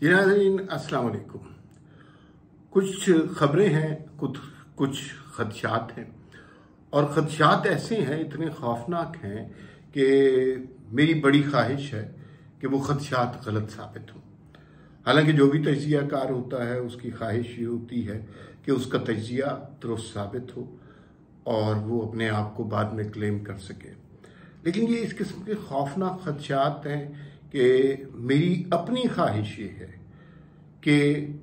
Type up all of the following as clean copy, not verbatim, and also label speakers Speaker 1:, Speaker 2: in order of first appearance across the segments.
Speaker 1: जी नाज़रीन, अस्सलाम वालेकुम। कुछ खबरें हैं, कुछ खदशात हैं और खदशात ऐसे हैं, इतने खौफनाक हैं कि मेरी बड़ी ख्वाहिश है कि वो खदशात गलत साबित हों। हालांकि जो भी तजिया कार होता है उसकी ख्वाहिश ये होती है कि उसका तजिया दुरुस्त साबित हो और वो अपने आप को बाद में क्लेम कर सके। लेकिन ये इस किस्म के खौफनाक खदशात हैं कि मेरी अपनी ख्वाहिश ये है कि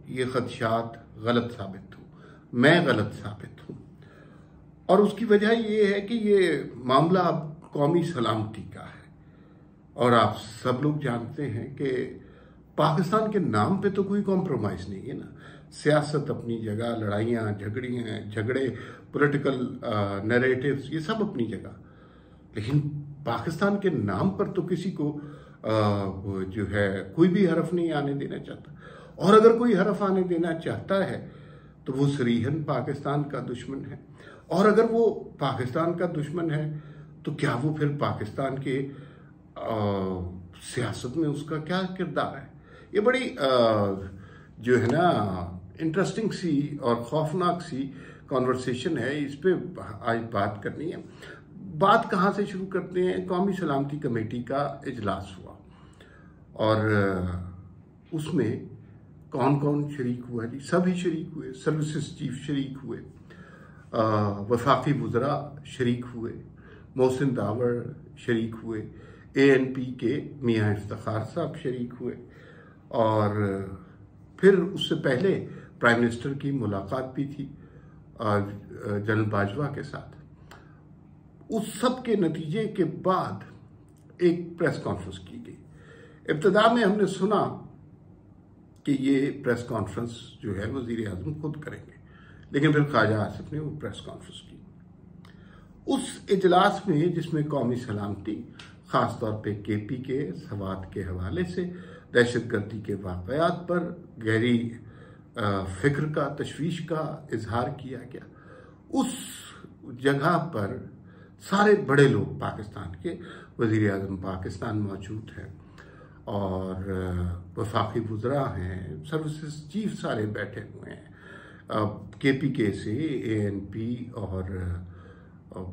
Speaker 1: ये खदशात गलत साबित हो, मैं गलत साबित हूँ। और उसकी वजह ये है कि ये मामला अब कौमी सलामती का है और आप सब लोग जानते हैं कि पाकिस्तान के नाम पे तो कोई कॉम्प्रोमाइज़ नहीं है ना। सियासत अपनी जगह, लड़ाइयाँ झगड़े, पॉलिटिकल नैरेटिव्स, ये सब अपनी जगह, लेकिन पाकिस्तान के नाम पर तो किसी को जो है कोई भी हरफ नहीं आने देना चाहता। और अगर कोई हरफ आने देना चाहता है तो वो सरीहन पाकिस्तान का दुश्मन है। और अगर वो पाकिस्तान का दुश्मन है तो क्या वो फिर पाकिस्तान के सियासत में उसका क्या किरदार है? ये बड़ी जो है ना इंटरेस्टिंग सी और खौफनाक सी कॉन्वर्सेशन है। इस पे आज बात करनी है। बात कहाँ से शुरू करते हैं? कौमी सलामती कमेटी का इजलास हुआ और उसमें कौन कौन शरीक हुआ जी? सभी शरीक हुए। सर्विसेज चीफ शरीक हुए, वफाकी वुज़रा शरीक हुए, मोहसिन दावर शरीक हुए, ANP के मियाँ इफ्तिखार साहब शरीक हुए और फिर उससे पहले प्राइम मिनिस्टर की मुलाकात भी थी जनरल बाजवा के साथ। उस सब के नतीजे के बाद एक प्रेस कॉन्फ्रेंस की गई। इब्तिदा में हमने सुना कि ये प्रेस कॉन्फ्रेंस जो है वज़ीर आज़म खुद करेंगे, लेकिन फिर ख्वाजा आसिफ ने वो प्रेस कॉन्फ्रेंस की। उस इजलास में जिसमें कौमी सलामती, ख़ास तौर पे KP के सवात के हवाले से दहशतगर्दी के वाक़यात पर गहरी फ़िक्र का, तशवीश का इजहार किया गया। उस जगह पर सारे बड़े लोग पाकिस्तान के, वज़ीर आज़म पाकिस्तान मौजूद हैं और वफाकी वुज़रा हैं, सर्विसेज चीफ सारे बैठे हुए हैं, KPK से ANP और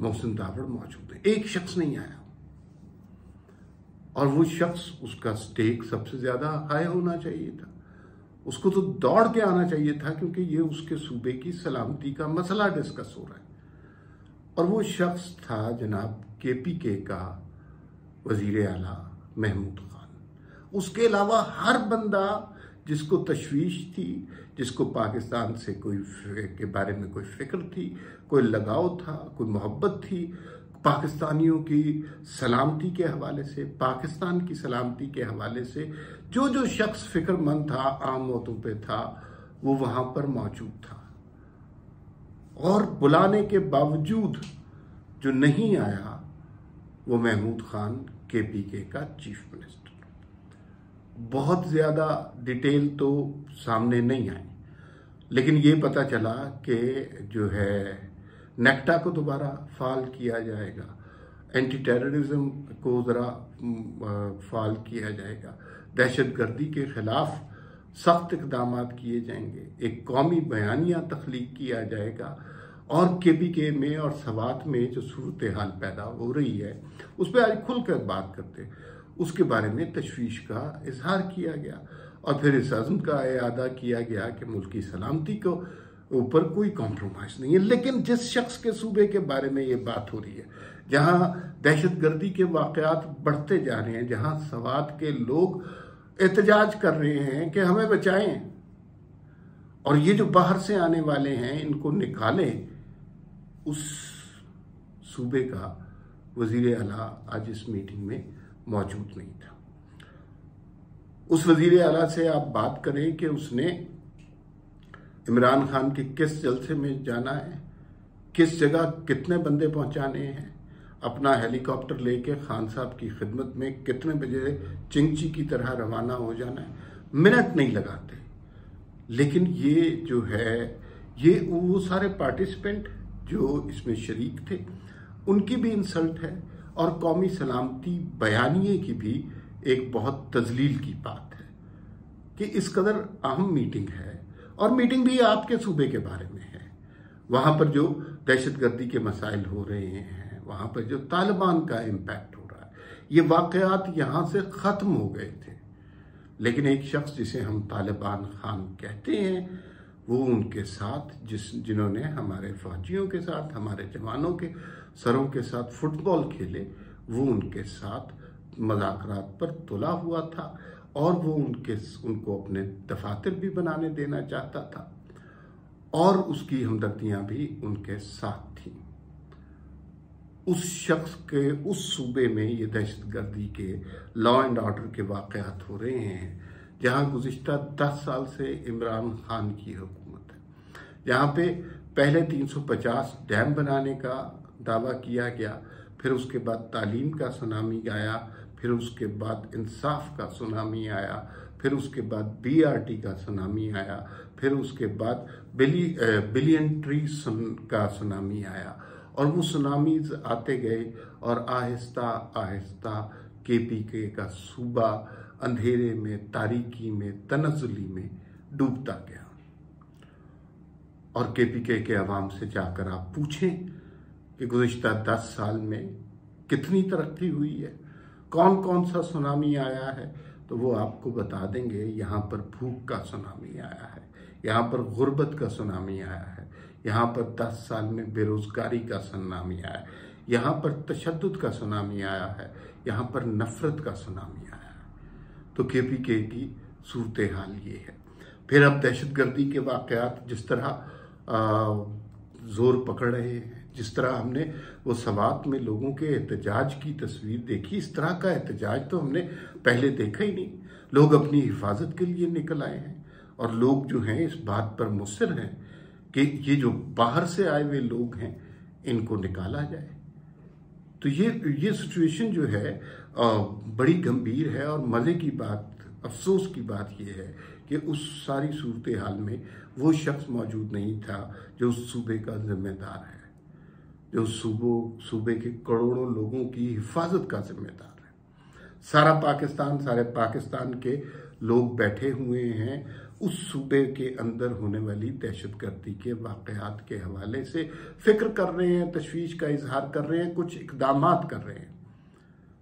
Speaker 1: मोहसिन दावर मौजूद हैं। एक शख्स नहीं आया और वो शख्स, उसका स्टेक सबसे ज़्यादा हाई होना चाहिए था। उसको तो दौड़ के आना चाहिए था क्योंकि ये उसके सूबे की सलामती का मसला डिस्कस हो रहा है। और वो शख्स था जनाब KPK का वज़ीर आला महमूद खान। उसके अलावा हर बंदा जिसको तशवीश थी, जिसको पाकिस्तान से कोई के बारे में कोई फिक्र थी, कोई लगाव था, कोई मोहब्बत थी, पाकिस्तानियों की सलामती के हवाले से, पाकिस्तान की सलामती के हवाले से जो जो शख्स फिक्रमंद था, आम मौतों पे था, वो वहाँ पर मौजूद था। और बुलाने के बावजूद जो नहीं आया वो महमूद खान, KPK का चीफ मिनिस्टर। बहुत ज़्यादा डिटेल तो सामने नहीं आई, लेकिन ये पता चला कि जो है नेक्टा को दोबारा फाल किया जाएगा, एंटी टेररिज्म को ज़रा फाल किया जाएगा, दहशतगर्दी के ख़िलाफ़ सख्त इक़दाम किए जाएंगे, एक कौमी बयानिया तख्लीक किया जाएगा और KPK में और सवात में जो सूरत हाल पैदा हो रही है उस पर आज खुलकर बात करते हैं। उसके बारे में तशवीश का इजहार किया गया और फिर इस अज़्म का इआदा किया गया कि मुल्क की सलामती को ऊपर कोई कॉम्प्रोमाइज़ नहीं है। लेकिन जिस शख्स के सूबे के बारे में ये बात हो रही है, जहाँ दहशतगर्दी के वाक़यात बढ़ते जा रहे हैं, जहाँ सवात के लोग एहतजाज कर रहे हैं कि हमें बचाएं और ये जो बाहर से आने वाले हैं इनको निकालें, उस सूबे का वज़ीर आला आज इस मीटिंग में मौजूद नहीं था। उस वज़ीर आला से आप बात करें कि उसने इमरान खान के किस जलसे में जाना है, किस जगह कितने बंदे पहुंचाने हैं, अपना हेलीकॉप्टर लेके खान साहब की खिदमत में कितने बजे चिंची की तरह रवाना हो जाना है, मिनट नहीं लगाते। लेकिन ये जो है, ये वो सारे पार्टिसिपेंट जो इसमें शरीक थे उनकी भी इंसल्ट है और कौमी सलामती बयानिए की भी एक बहुत तजलील की बात है। कि इस कदर अहम मीटिंग है, और मीटिंग भी आपके सूबे के बारे में है। वहां पर जो दहशतगर्दी के मसाइल हो रहे हैं, वहां पर जो तालिबान का इम्पैक्ट हो रहा है, ये वाकयात यहां से खत्म हो गए थे। लेकिन एक शख्स जिसे हम तालिबान खान कहते हैं, वो उनके साथ जिन्होंने हमारे फौजियों के साथ, हमारे जवानों के सरों के साथ फुटबॉल खेले, वो उनके साथ मज़ाकरात पर तुला हुआ था, और वो उनको अपने दफातर भी बनाने देना चाहता था, और उसकी हमदर्दियां भी उनके साथ थी। उस शख्स के उस सूबे में ये दहशतगर्दी के लॉ एंड ऑर्डर के वाकयात हो रहे हैं, जहां गुज़िश्ता 10 साल से इमरान खान की हुकूमत है, जहां पे पहले 350 डैम बनाने का दावा किया गया, फिर उसके बाद तालीम का सुनामी आया, फिर उसके बाद इंसाफ का सुनामी आया, फिर उसके बाद BRT का सुनामी आया, फिर उसके बाद बिलियन ट्रीज का सुनामी आया, और वो सुनामीज आते गए, और आहिस्ता आहिस्ता KPK का सूबा अंधेरे में, तारीकी में, तनज़्ज़ुली में डूबता गया। और KPK के अवाम से जाकर आप पूछें कि गुज़िश्ता 10 साल में कितनी तरक्की हुई है, कौन कौन सा सुनामी आया है, तो वो आपको बता देंगे। यहाँ पर भूख का सुनामी आया है, यहाँ पर गुर्बत का सुनामी आया है, यहाँ पर 10 साल में बेरोजगारी का सुनामी आया है, यहाँ पर तशद्दुद का सुनामी आया है, यहाँ पर नफरत का सुनामी आया है। तो KPK की सूरत हाल ये है। फिर अब दहशतगर्दी के वाकयात जिस तरह जोर पकड़ रहे हैं, जिस तरह हमने वो सवात में लोगों के एहतजाज की तस्वीर देखी, इस तरह का एहतजाज तो हमने पहले देखा ही नहीं। लोग अपनी हिफाजत के लिए निकल आए हैं, और लोग जो हैं इस बात पर मुस्सिर हैं कि ये जो बाहर से आए हुए लोग हैं, इनको निकाला जाए। तो ये सिचुएशन जो है बड़ी गंभीर है, और मज़े की बात, अफसोस की बात यह है कि उस सारी सूरत हाल में वो शख्स मौजूद नहीं था जो उस सूबे का जिम्मेदार है, जो सूबे के करोड़ों लोगों की हिफाजत का जिम्मेदार है। सारे पाकिस्तान के लोग बैठे हुए हैं उस सूबे के अंदर होने वाली दहशतगर्दी के वाकयात के हवाले से फिक्र कर रहे हैं, तशवीश का इजहार कर रहे हैं, कुछ इकदामात कर रहे हैं।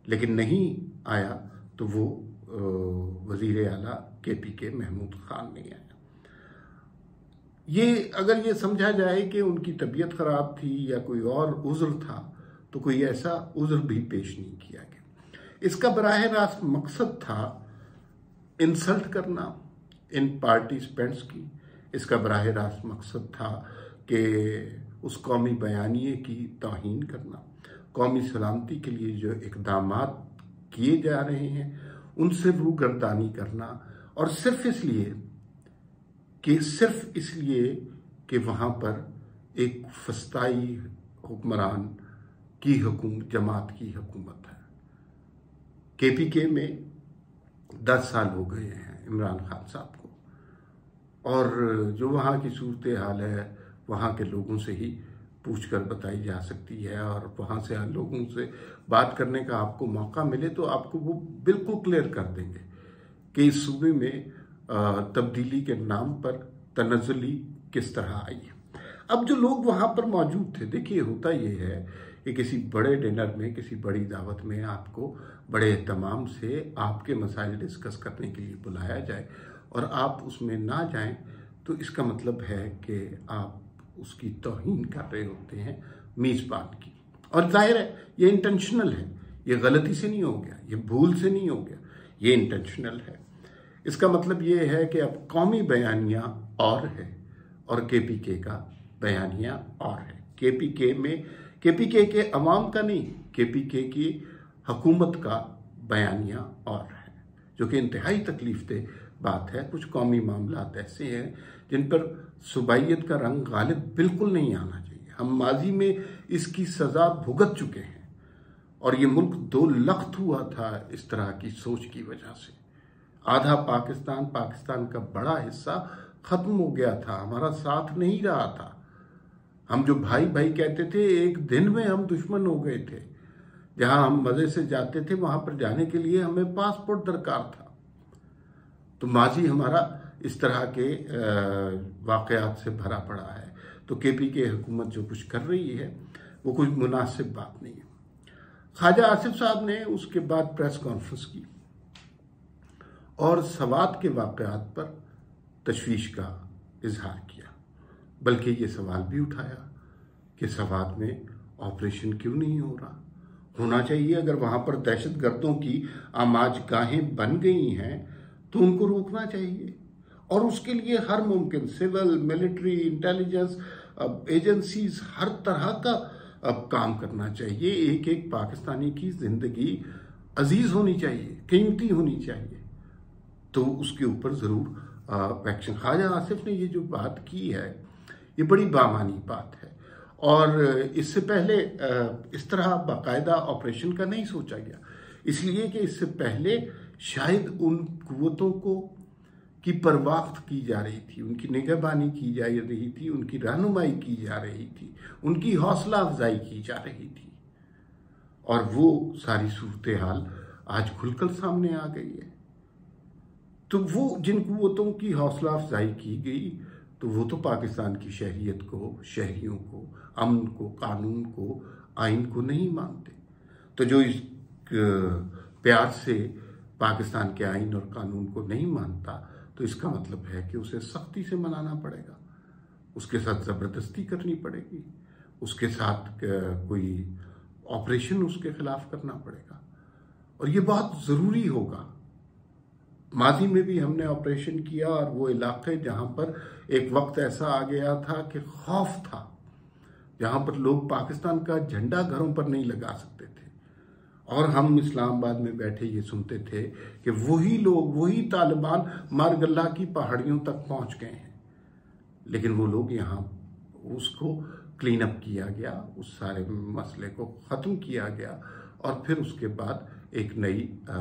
Speaker 1: लेकिन नहीं आया तो वो वजीर आला KPK महमूद खान नहीं आया। ये अगर ये समझा जाए कि उनकी तबीयत खराब थी या कोई और उज़्र था, तो कोई ऐसा उज़्र भी पेश नहीं किया गया। इसका बराह रास्त मकसद था इंसल्ट करना इन पार्टिसिपेंट्स की। इसका बराह रास्त मकसद था कि उस कौमी बयानिए की तौहीन करना, कौमी सलामती के लिए जो इक़दामात किए जा रहे हैं उनसे रूगर्दानी करना, और सिर्फ इसलिए कि वहाँ पर एक फस्ताई हुक्मरान की जमात की हुकूमत है। KPK में 10 साल हो गए हैं इमरान खान साहब को, और जो वहाँ की सूरत हाल है वहाँ के लोगों से ही पूछकर बताई जा सकती है, और वहाँ से लोगों से बात करने का आपको मौका मिले तो आपको वो बिल्कुल क्लियर कर देंगे कि इस सूबे में तब्दीली के नाम पर तनज़्ज़ुली किस तरह आई है। अब जो लोग वहाँ पर मौजूद थे, देखिए होता ये है कि किसी बड़े डिनर में, किसी बड़ी दावत में आपको बड़े एहतमाम से आपके मसाइल डिस्कस करने के लिए बुलाया जाए, और आप उसमें ना जाएं, तो इसका मतलब है कि आप उसकी तौहीन कर रहे होते हैं मेज़बान की। और जाहिर है ये इंटेंशनल है, ये गलती से नहीं हो गया, ये भूल से नहीं हो गया, ये इंटेंशनल है। इसका मतलब ये है कि अब कौमी बयानिया और है और KPK का बयानिया और है। KPK के अवाम का नहीं, KPK की हुकूमत का बयानिया और है, जो कि इंतहाई तकलीफ दे बात है। कुछ कौमी मामलात ऐसे हैं जिन पर सूबाइयत का रंग गालिब बिल्कुल नहीं आना चाहिए। हम माजी में इसकी सजा भुगत चुके हैं, और ये मुल्क 2 लख्त हुआ था इस तरह की सोच की वजह से। आधा पाकिस्तान का बड़ा हिस्सा खत्म हो गया था, हमारा साथ नहीं रहा था। हम जो भाई भाई कहते थे, एक दिन में हम दुश्मन हो गए थे। जहां हम मजे से जाते थे वहां पर जाने के लिए हमें पासपोर्ट दरकार था। तो माजी हमारा इस तरह के वाक़यात से भरा पड़ा है। तो केपी के हुकूमत जो कुछ कर रही है वो कोई मुनासिब बात नहीं है। ख्वाजा आसिफ साहब ने उसके बाद प्रेस कॉन्फ्रेंस की और सवात के वाक़यात पर तशवीश का इजहार किया, बल्कि ये सवाल भी उठाया कि सवात में ऑपरेशन क्यों नहीं हो रहा, होना चाहिए। अगर वहां पर दहशत गर्दों की आमाजगाहें बन गई हैं तो उनको रोकना चाहिए, और उसके लिए हर मुमकिन सिविल, मिलिट्री, इंटेलिजेंस एजेंसीज हर तरह का अब काम करना चाहिए। एक एक पाकिस्तानी की जिंदगी अजीज होनी चाहिए, कीमती होनी चाहिए, तो उसके ऊपर जरूर एक्शन। ख्वाजा आसिफ ने ये जो बात की है ये बड़ी बामानी बात है, और इससे पहले इस तरह बाकायदा ऑपरेशन का नहीं सोचा गया, इसलिए कि इससे पहले शायद उन कुव्वतों को की परवाख्त की जा रही थी, उनकी निगहबानी की जा रही थी, उनकी रहनुमाई की जा रही थी, उनकी हौसला अफजाई की जा रही थी, और वो सारी सूरत हाल आज खुलकर सामने आ गई है। तो वो जिन कुव्वतों की हौसला अफजाई की गई तो वो तो पाकिस्तान की शहरियत को, शहरियों को, अमन को, कानून को, आइन को नहीं मानते। तो जो इस प्यार से पाकिस्तान के आइन और कानून को नहीं मानता तो इसका मतलब है कि उसे सख्ती से मनाना पड़ेगा, उसके साथ ज़बरदस्ती करनी पड़ेगी, उसके साथ कोई ऑपरेशन उसके खिलाफ करना पड़ेगा, और ये बहुत ज़रूरी होगा। माजी में भी हमने ऑपरेशन किया, और वो इलाके जहां पर एक वक्त ऐसा आ गया था कि खौफ था, जहां पर लोग पाकिस्तान का झंडा घरों पर नहीं लगा सकते थे, और हम इस्लामाबाद में बैठे ये सुनते थे कि वही लोग, वही तालिबान मारगल्ला की पहाड़ियों तक पहुंच गए हैं। लेकिन वो लोग यहाँ उसको क्लीन अप किया गया, उस सारे मसले को ख़त्म किया गया, और फिर उसके बाद एक नई